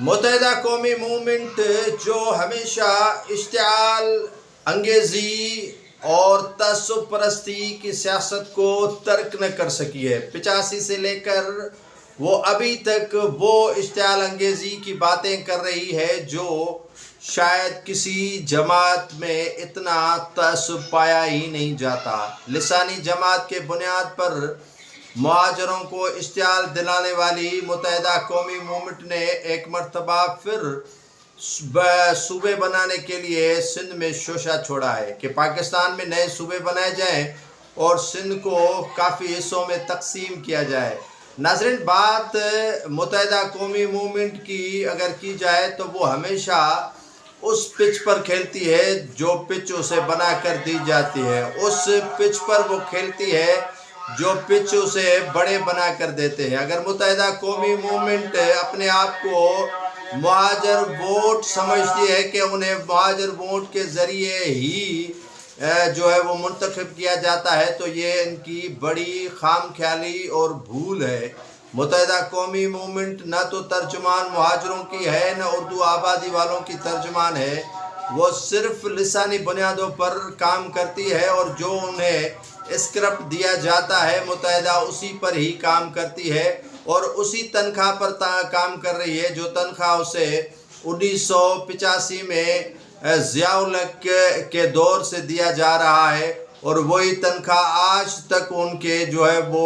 متحدہ قومی موومنٹ جو ہمیشہ اشتعال انگیزی اور تعصب پرستی کی سیاست کو ترک نہ کر سکی ہے، 85 سے لے کر وہ ابھی تک وہ اشتعال انگیزی کی باتیں کر رہی ہے جو شاید کسی جماعت میں اتنا تعصب پایا ہی نہیں جاتا۔ لسانی جماعت کے بنیاد پر مہاجروں کو اشتعال دلانے والی متحدہ قومی موومنٹ نے ایک مرتبہ پھر صوبے بنانے کے لیے سندھ میں شوشہ چھوڑا ہے کہ پاکستان میں نئے صوبے بنائے جائیں اور سندھ کو کافی حصوں میں تقسیم کیا جائے۔ ناظرین، بات متحدہ قومی موومنٹ کی اگر کی جائے تو وہ ہمیشہ اس پچ پر کھیلتی ہے جو پچ اسے بنا کر دی جاتی ہے، اس پچ پر وہ کھیلتی ہے جو پچ اسے بڑے بنا کر دیتے ہیں۔ اگر متحدہ قومی موومنٹ اپنے آپ کو مہاجر ووٹ سمجھتی ہے کہ انہیں مہاجر ووٹ کے ذریعے ہی جو ہے وہ منتخب کیا جاتا ہے تو یہ ان کی بڑی خام خیالی اور بھول ہے۔ متحدہ قومی موومنٹ نہ تو ترجمان مہاجروں کی ہے نہ اردو آبادی والوں کی ترجمان ہے، وہ صرف لسانی بنیادوں پر کام کرتی ہے اور جو انہیں اسکرپٹ دیا جاتا ہے متحدہ اسی پر ہی کام کرتی ہے اور اسی تنخواہ پر کام کر رہی ہے جو تنخواہ اسے 1985 میں ضیاء الحق کے دور سے دیا جا رہا ہے، اور وہی تنخواہ آج تک ان کے جو ہے وہ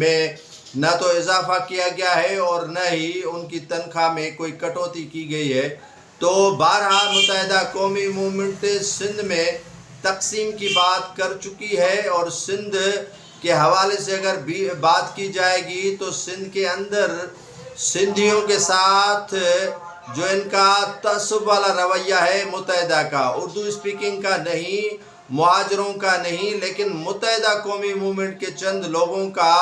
میں نہ تو اضافہ کیا گیا ہے اور نہ ہی ان کی تنخواہ میں کوئی کٹوتی کی گئی ہے۔ تو بہرحال متحدہ قومی موومنٹ سندھ میں تقسیم کی بات کر چکی ہے، اور سندھ کے حوالے سے اگر بھی بات کی جائے گی تو سندھ کے اندر سندھیوں کے ساتھ جو ان کا تعصب والا رویہ ہے متحدہ کا، اردو اسپیکنگ کا نہیں، مہاجروں کا نہیں، لیکن متحدہ قومی موومنٹ کے چند لوگوں کا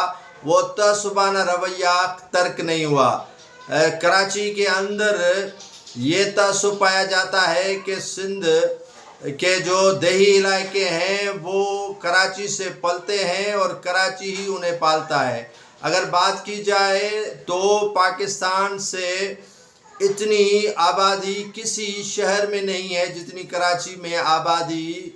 وہ تعصبانہ رویہ ترک نہیں ہوا۔ کراچی کے اندر یہ تعصب پایا جاتا ہے کہ سندھ کے جو دیہی علاقے ہیں وہ کراچی سے پلتے ہیں اور کراچی ہی انہیں پالتا ہے۔ اگر بات کی جائے تو پاکستان سے اتنی آبادی کسی شہر میں نہیں ہے جتنی کراچی میں آبادی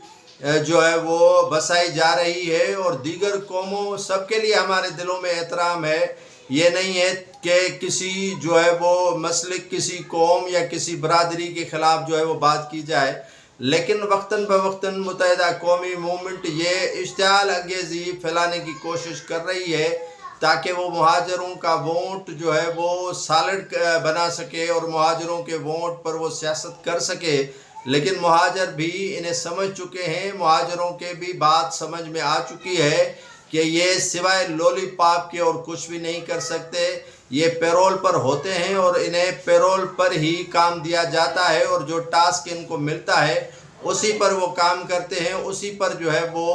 جو ہے وہ بسائی جا رہی ہے، اور دیگر قوموں سب کے لیے ہمارے دلوں میں احترام ہے۔ یہ نہیں ہے کہ کسی جو ہے وہ مسلک، کسی قوم یا کسی برادری کے خلاف جو ہے وہ بات کی جائے، لیکن وقتاً بوقتاً متحدہ قومی موومنٹ یہ اشتعال انگیزی پھیلانے کی کوشش کر رہی ہے تاکہ وہ مہاجروں کا ووٹ جو ہے وہ سالڈ بنا سکے اور مہاجروں کے ووٹ پر وہ سیاست کر سکے۔ لیکن مہاجر بھی انہیں سمجھ چکے ہیں، مہاجروں کے بھی بات سمجھ میں آ چکی ہے کہ یہ سوائے لولی پاپ کے اور کچھ بھی نہیں کر سکتے، یہ پیرول پر ہوتے ہیں اور انہیں پیرول پر ہی کام دیا جاتا ہے، اور جو ٹاسک ان کو ملتا ہے اسی پر وہ کام کرتے ہیں، اسی پر جو ہے وہ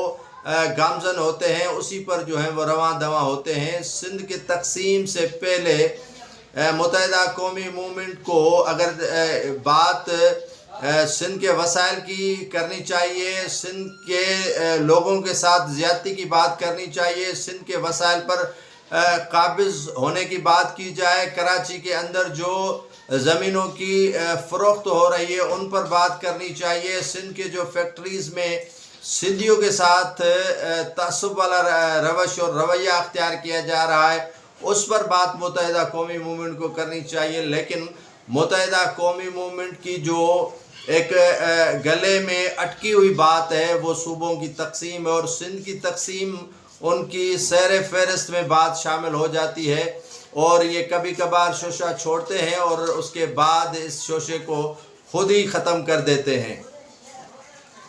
گامزن ہوتے ہیں، اسی پر جو ہے وہ رواں دواں ہوتے ہیں۔ سندھ کی تقسیم سے پہلے متحدہ قومی موومنٹ کو اگر بات سندھ کے وسائل کی کرنی چاہیے، سندھ کے لوگوں کے ساتھ زیادتی کی بات کرنی چاہیے، سندھ کے وسائل پر قابض ہونے کی بات کی جائے، کراچی کے اندر جو زمینوں کی فروخت ہو رہی ہے ان پر بات کرنی چاہیے، سندھ کے جو فیکٹریز میں سندھیوں کے ساتھ تعصب والا روش اور رویہ اختیار کیا جا رہا ہے اس پر بات متحدہ قومی موومنٹ کو کرنی چاہیے۔ لیکن متحدہ قومی موومنٹ کی جو ایک گلے میں اٹکی ہوئی بات ہے وہ صوبوں کی تقسیم ہے، اور سندھ کی تقسیم ان کی سیر فہرست میں بات شامل ہو جاتی ہے، اور یہ کبھی کبھار شوشہ چھوڑتے ہیں اور اس کے بعد اس شوشے کو خود ہی ختم کر دیتے ہیں۔